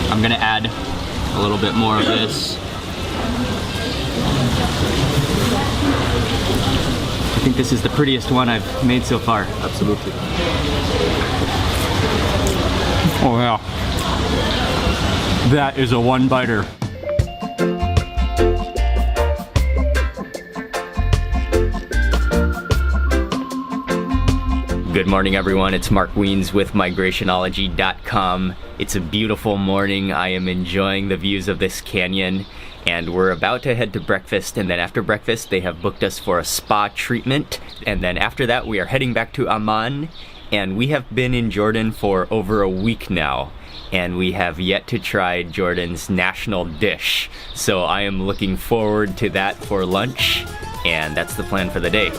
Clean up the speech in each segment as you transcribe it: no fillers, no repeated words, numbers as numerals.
I'm gonna add a little bit more of this. I think this is the prettiest one I've made so far. Absolutely. Oh yeah. That is a one-biter. Good morning, everyone. It's Mark Weynes with migrationology.com. It's a beautiful morning. I am enjoying the views of this canyon, and we're about to head to breakfast, and then after breakfast they have booked us for a spa treatment, and then after that we are heading back to Amman, and we have been in Jordan for over a week now, and we have yet to try Jordan's national dish. So I am looking forward to that for lunch, and that's the plan for the day.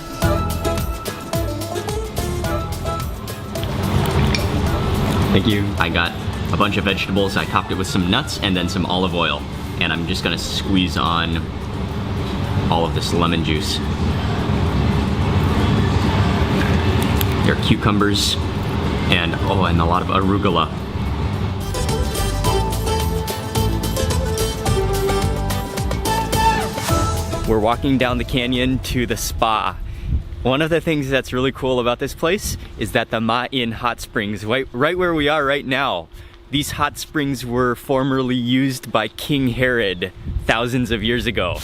Thank you. I got a bunch of vegetables. I topped it with some nuts and then some olive oil. And I'm just gonna squeeze on all of this lemon juice. There are cucumbers and a lot of arugula. We're walking down the canyon to the spa. One of the things that's really cool about this place is that the Ma'in hot springs, right where we are right now, these hot springs were formerly used by King Herod thousands of years ago.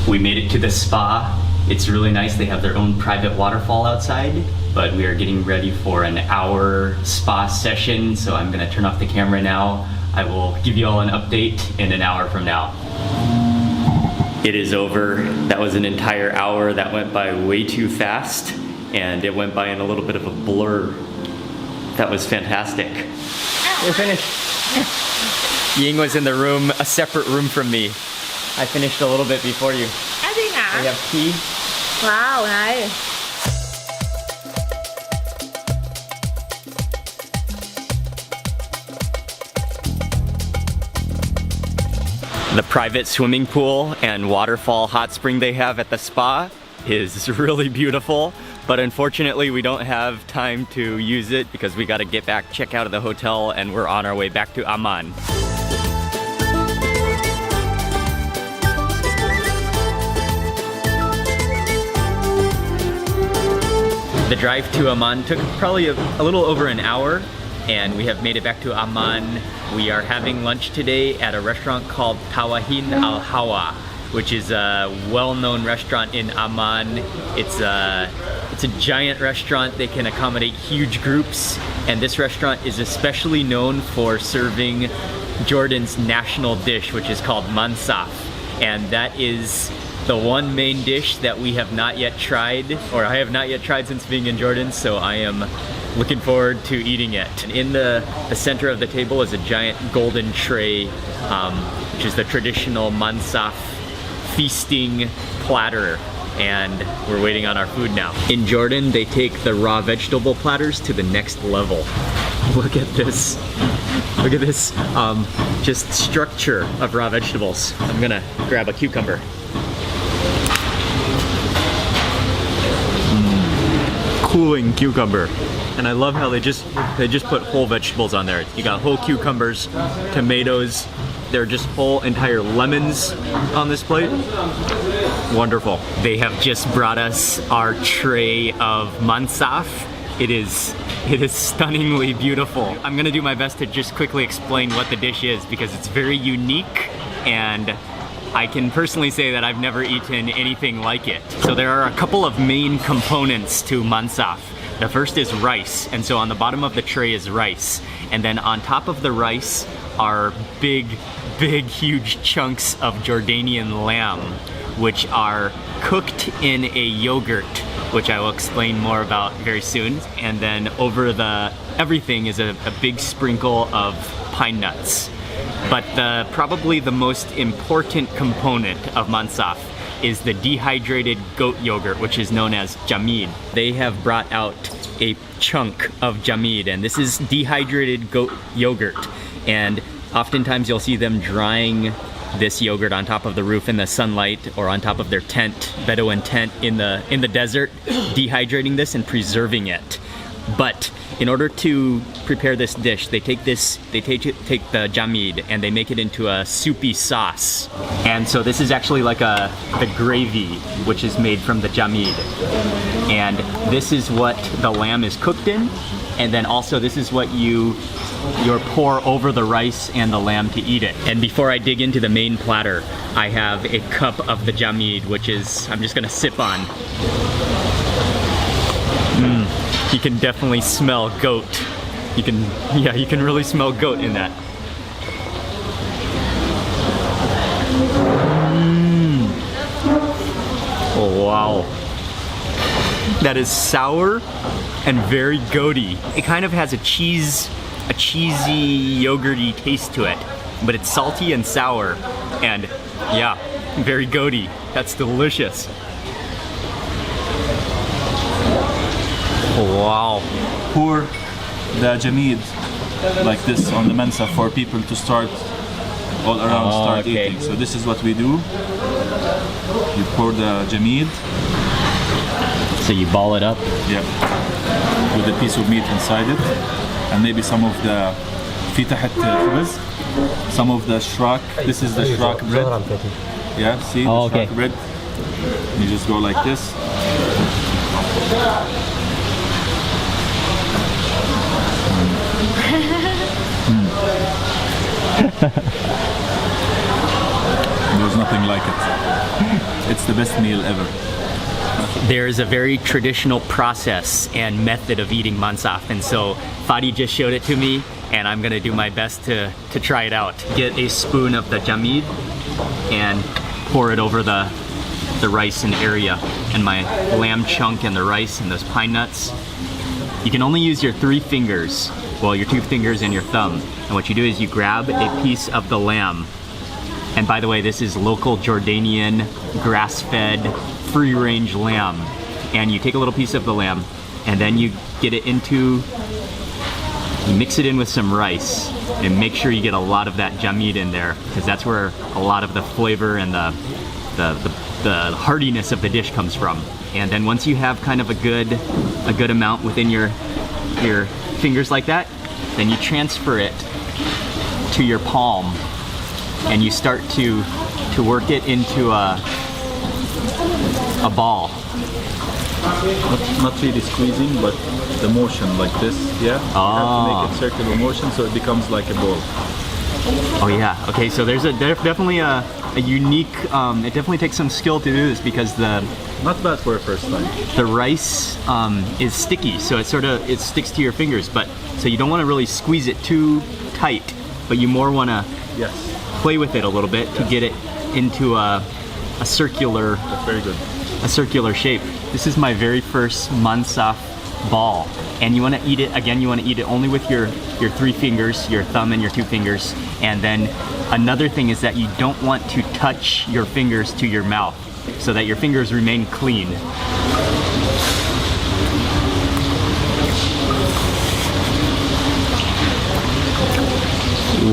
We made it to the spa. It's really nice. They have their own private waterfall outside, but we are getting ready for an hour spa session, so I'm gonna turn off the camera now. I will give you all an update in an hour from now. It is over. That was an entire hour. That went by way too fast, and it went by in a little bit of a blur. That was fantastic. We're finished. Ying was in the room, a separate room from me. I finished a little bit before you. We have tea. Wow, nice. The private swimming pool and waterfall hot spring they have at the spa is really beautiful, but unfortunately we don't have time to use it because we gotta get back, check out of the hotel, and we're on our way back to Amman. The drive to Amman took probably a little over an hour, and we have made it back to Amman. We are having lunch today at a restaurant called Tawahin Al Hawa, which is a well-known restaurant in Amman. It's a giant restaurant. They can accommodate huge groups, and this restaurant is especially known for serving Jordan's national dish, which is called Mansaf, and that is the one main dish that we have not yet tried, or I have not yet tried since being in Jordan, so I am looking forward to eating it. And in the center of the table is a giant golden tray, which is the traditional Mansaf feasting platter, and we're waiting on our food now. In Jordan, they take the raw vegetable platters to the next level. Look at this. Look at this just structure of raw vegetables. I'm gonna grab a cucumber. Cooling cucumber. And I love how they just put whole vegetables on there. You got whole cucumbers, tomatoes, they're just whole entire lemons on this plate. Wonderful. They have just brought us our tray of mansaf. It is stunningly beautiful. I'm gonna do my best to just quickly explain what the dish is because it's very unique, and I can personally say that I've never eaten anything like it. So there are a couple of main components to mansaf. The first is rice, and so on the bottom of the tray is rice. And then on top of the rice are big, huge chunks of Jordanian lamb, which are cooked in a yogurt, which I will explain more about very soon. And then over everything is a big sprinkle of pine nuts. But probably the most important component of mansaf is the dehydrated goat yogurt, which is known as jamid. They have brought out a chunk of jamid, and this is dehydrated goat yogurt. And oftentimes you'll see them drying this yogurt on top of the roof in the sunlight, or on top of their tent, Bedouin tent in the desert, dehydrating this and preserving it. But in order to prepare this dish, they take the jamid and they make it into a soupy sauce. And so this is actually like the gravy, which is made from the jamid. And this is what the lamb is cooked in. And then also this is what you pour over the rice and the lamb to eat it. And before I dig into the main platter, I have a cup of the jamid, which is, I'm just gonna sip on. You can definitely smell goat. You can really smell goat in that. Oh wow. That is sour and very goaty. It kind of has a cheesy, yogurty taste to it, but it's salty and sour, and yeah, very goaty. That's delicious. Oh, wow. Pour the jamid like this on the mensa for people to start all around start eating. So this is what we do. You pour the jamid. So you ball it up? Yeah. With a piece of meat inside it. And maybe some of the fitahat khubz, some of the shrak. This is the shrak bread. Yeah, see? The shrak bread. You just go like this. There's nothing like it. It's the best meal ever. There is a very traditional process and method of eating mansaf, and so Fadi just showed it to me, and I'm gonna do my best to try it out. Get a spoon of the jamid and pour it over the rice and area, and my lamb chunk and the rice and those pine nuts. You can only use your 3 fingers, well, your 2 fingers and your thumb. And what you do is you grab a piece of the lamb. And by the way, this is local Jordanian, grass-fed, free-range lamb. And you take a little piece of the lamb, and then you get it you mix it in with some rice, and make sure you get a lot of that jamid in there, because that's where a lot of the flavor and the heartiness of the dish comes from. And then once you have kind of a good amount within your fingers like that, then you transfer it to your palm, and you start to work it into a ball. Not really squeezing, but the motion like this, yeah? You have to make it circular motion so it becomes like a ball. Oh yeah, okay, so there's definitely a unique, it definitely takes some skill to do this, because not bad for a first time. The rice is sticky, so it sticks to your fingers, but so you don't want to really squeeze it too tight, but you more want to play with it a little bit to get it into a circular. That's very good. A circular shape. This is my very first mansaf ball, and you want to eat it again. You want to eat it only with your 3 fingers, your thumb and your 2 fingers, and then another thing is that you don't want to touch your fingers to your mouth, so that your fingers remain clean.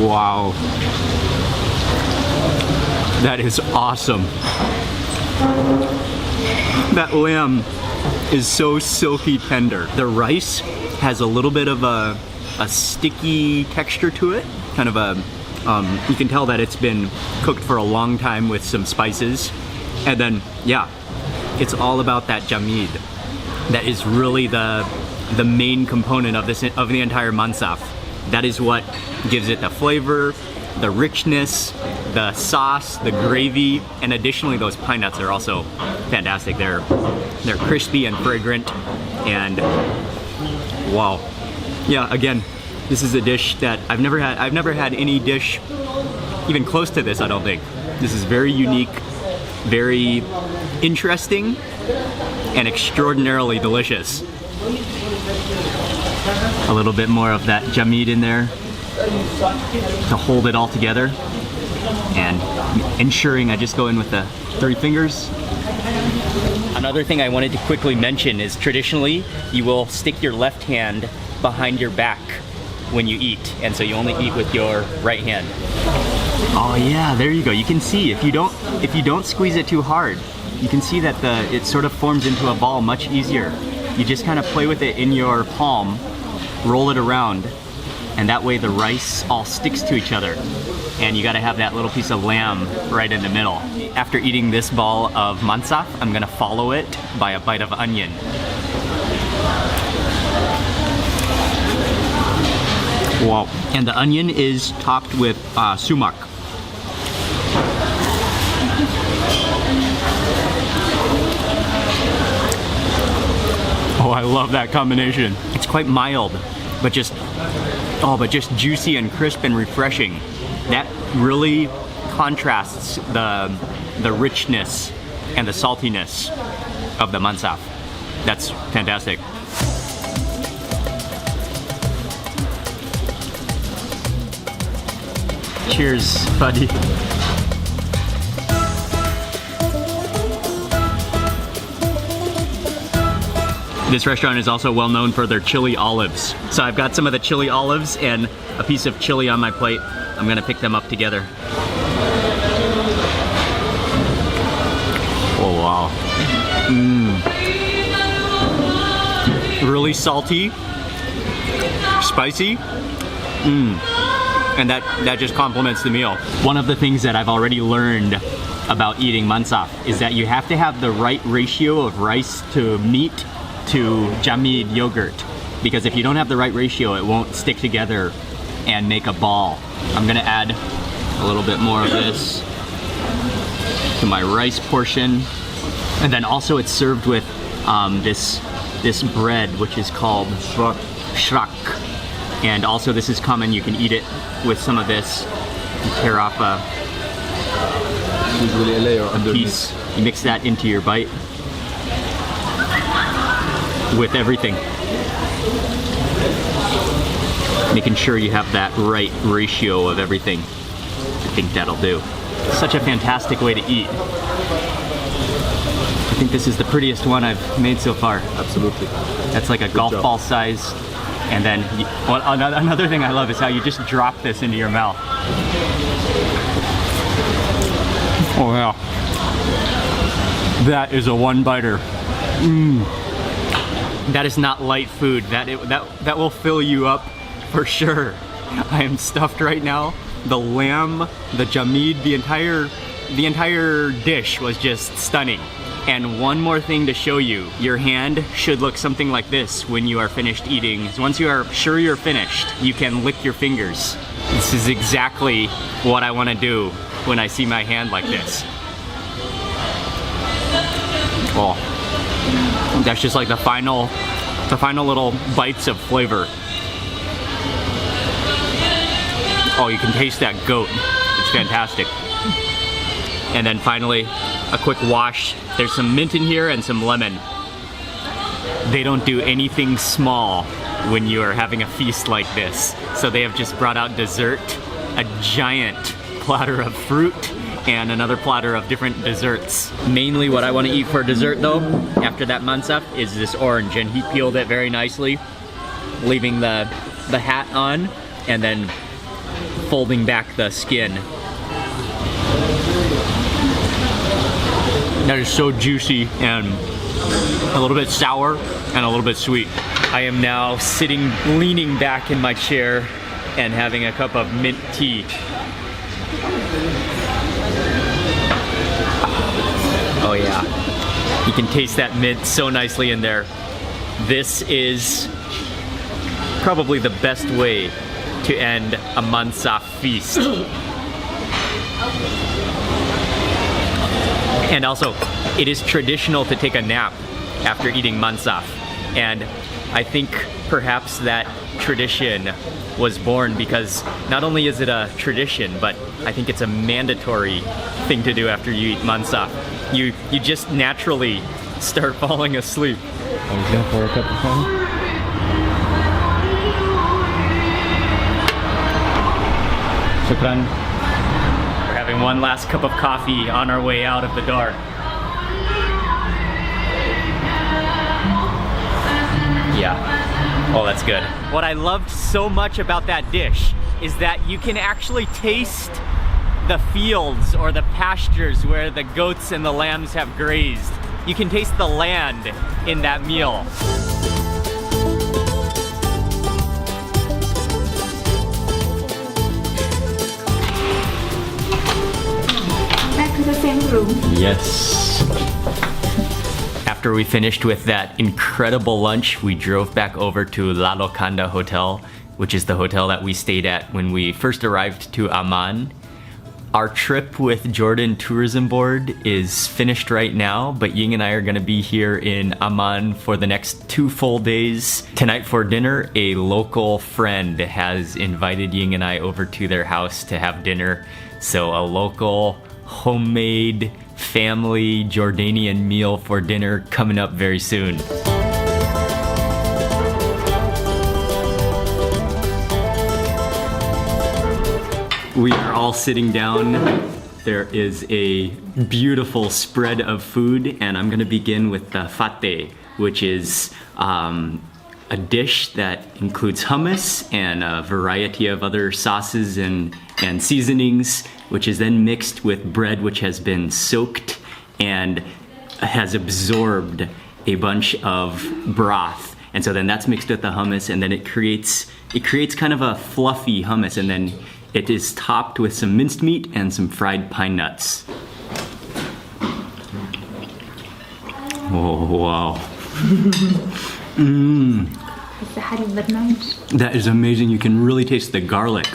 Wow. That is awesome. That lamb is so silky tender. The rice has a little bit of a sticky texture to it. Kind of you can tell that it's been cooked for a long time with some spices. And then, yeah, it's all about that jamid. That is really the main component of the entire mansaf. That is what gives it the flavor, the richness, the sauce, the gravy, and additionally those pine nuts are also fantastic. They're crispy and fragrant, and wow. Yeah, again, this is a dish that I've never had any dish even close to this, I don't think. This is very unique, very interesting, and extraordinarily delicious. A little bit more of that jamid in there to hold it all together, and ensuring I just go in with the 3 fingers. Another thing I wanted to quickly mention is traditionally you will stick your left hand behind your back when you eat, and so you only eat with your right hand. Oh yeah, there you go. You can see if you don't squeeze it too hard, you can see that it sort of forms into a ball much easier. You just kind of play with it in your palm, roll it around, and that way the rice all sticks to each other. And you got to have that little piece of lamb right in the middle. After eating this ball of mansaf, I'm gonna follow it by a bite of onion. Wow. And the onion is topped with sumac. Oh, I love that combination. It's quite mild, but just juicy and crisp and refreshing. That really contrasts the richness and the saltiness of the mansaf. That's fantastic. Cheers, buddy. This restaurant is also well known for their chili olives. So I've got some of the chili olives and a piece of chili on my plate. I'm gonna pick them up together. Oh wow. Really salty, spicy. And that just complements the meal. One of the things that I've already learned about eating mansaf is that you have to have the right ratio of rice to meat to jamid yogurt, because if you don't have the right ratio, it won't stick together and make a ball. I'm gonna add a little bit more of this to my rice portion, and then also it's served with this bread which is called shrak. And also this is common, you can eat it with some of this. You tear off a piece, you mix that into your bite with everything. Making sure you have that right ratio of everything. I think that'll do. Such a fantastic way to eat. I think this is the prettiest one I've made so far. Absolutely. That's like a golf ball size. And then, another thing I love is how you just drop this into your mouth. Oh yeah. That is a one-biter. That is not light food. That will fill you up for sure. I am stuffed right now. The lamb, the jamid, the entire dish was just stunning. And one more thing to show you, your hand should look something like this when you are finished eating. Once you are sure you're finished, you can lick your fingers. This is exactly what I want to do when I see my hand like this. Oh, that's just like the final little bites of flavor. Oh, you can taste that goat. It's fantastic. And then finally, a quick wash. There's some mint in here and some lemon. They don't do anything small when you are having a feast like this. So they have just brought out dessert, a giant platter of fruit, and another platter of different desserts. Mainly what I want to eat for dessert though, after that mansaf, is this orange, and he peeled it very nicely, leaving the hat on, and then folding back the skin. That is so juicy and a little bit sour and a little bit sweet. I am now leaning back in my chair and having a cup of mint tea. Oh yeah, you can taste that mint so nicely in there. This is probably the best way to end a mansaf feast. And also, it is traditional to take a nap after eating mansaf. And I think perhaps that tradition was born because not only is it a tradition, but I think it's a mandatory thing to do after you eat mansaf. You just naturally start falling asleep. I was going for a cup of coffee. Shukran. We're having one last cup of coffee on our way out of the door. Yeah. Oh, that's good. What I loved so much about that dish is that you can actually taste the fields or the pastures where the goats and the lambs have grazed. You can taste the land in that meal. Back to the same room. Yes. After we finished with that incredible lunch, we drove back over to La Locanda Hotel, which is the hotel that we stayed at when we first arrived to Amman. Our trip with Jordan Tourism Board is finished right now, but Ying and I are gonna be here in Amman for the next 2 full days. Tonight for dinner, a local friend has invited Ying and I over to their house to have dinner. So a local, homemade, family Jordanian meal for dinner coming up very soon. We are all sitting down. There is a beautiful spread of food, and I'm gonna begin with the fateh, which is a dish that includes hummus and a variety of other sauces and seasonings, which is then mixed with bread which has been soaked and has absorbed a bunch of broth. And so then that's mixed with the hummus, and then it creates kind of a fluffy hummus, and then it is topped with some minced meat and some fried pine nuts. Oh, wow. That is amazing. You can really taste the garlic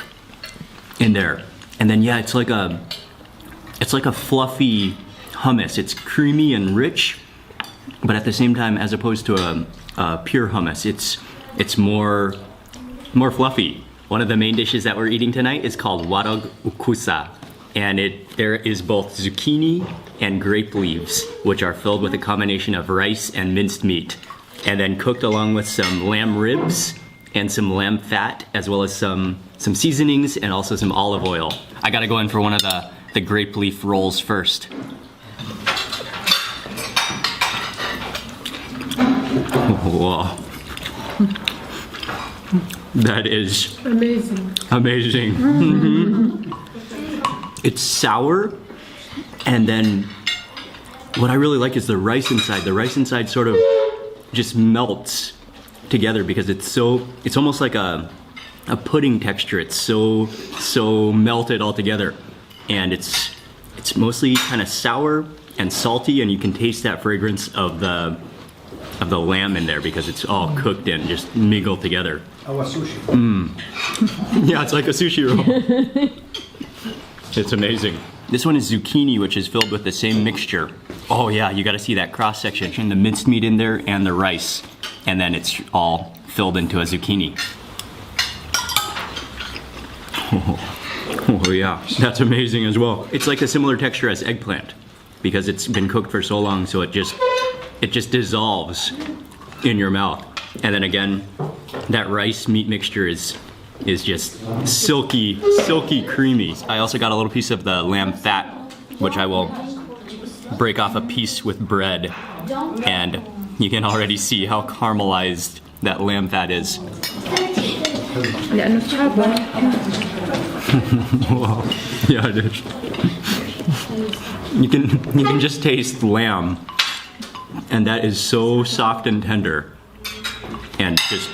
in there. And then yeah, it's like a fluffy hummus. It's creamy and rich, but at the same time, as opposed to a pure hummus, it's more fluffy. One of the main dishes that we're eating tonight is called warog ukusa, and there is both zucchini and grape leaves, which are filled with a combination of rice and minced meat, and then cooked along with some lamb ribs and some lamb fat, as well as some seasonings and also some olive oil. I gotta go in for one of the grape leaf rolls first. Whoa. That is amazing. Amazing. Mm-hmm. It's sour, and then what I really like is the rice inside. The rice inside sort of just melts together because it's almost like a pudding texture. It's so melted all together, and it's mostly kind of sour and salty, and you can taste that fragrance of the lamb in there because it's all cooked and just mingled together. Our sushi. Yeah, it's like a sushi roll. It's amazing. This one is zucchini, which is filled with the same mixture. Oh yeah, you gotta see that cross section. The minced meat in there and the rice. And then it's all filled into a zucchini. Oh yeah, that's amazing as well. It's like a similar texture as eggplant because it's been cooked for so long, so it just dissolves in your mouth. And then again, that rice meat mixture is just silky creamy. I also got a little piece of the lamb fat, which I will break off a piece with bread, and you can already see how caramelized that lamb fat is. Wow. Yeah, it is. You can just taste lamb, and that is so soft and tender, and just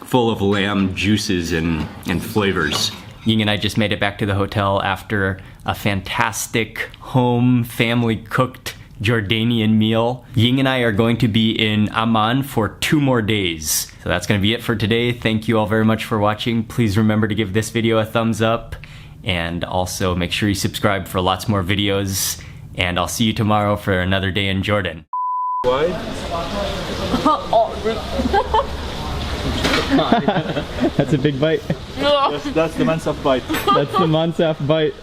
full of lamb juices and flavors. Ying and I just made it back to the hotel after a fantastic home family cooked Jordanian meal. Ying and I are going to be in Amman for 2 more days. So that's gonna be it for today. Thank you all very much for watching. Please remember to give this video a thumbs up, and also make sure you subscribe for lots more videos, and I'll see you tomorrow for another day in Jordan. Why? That's a big bite. That's the Mansa bite. That's the Mansa bite.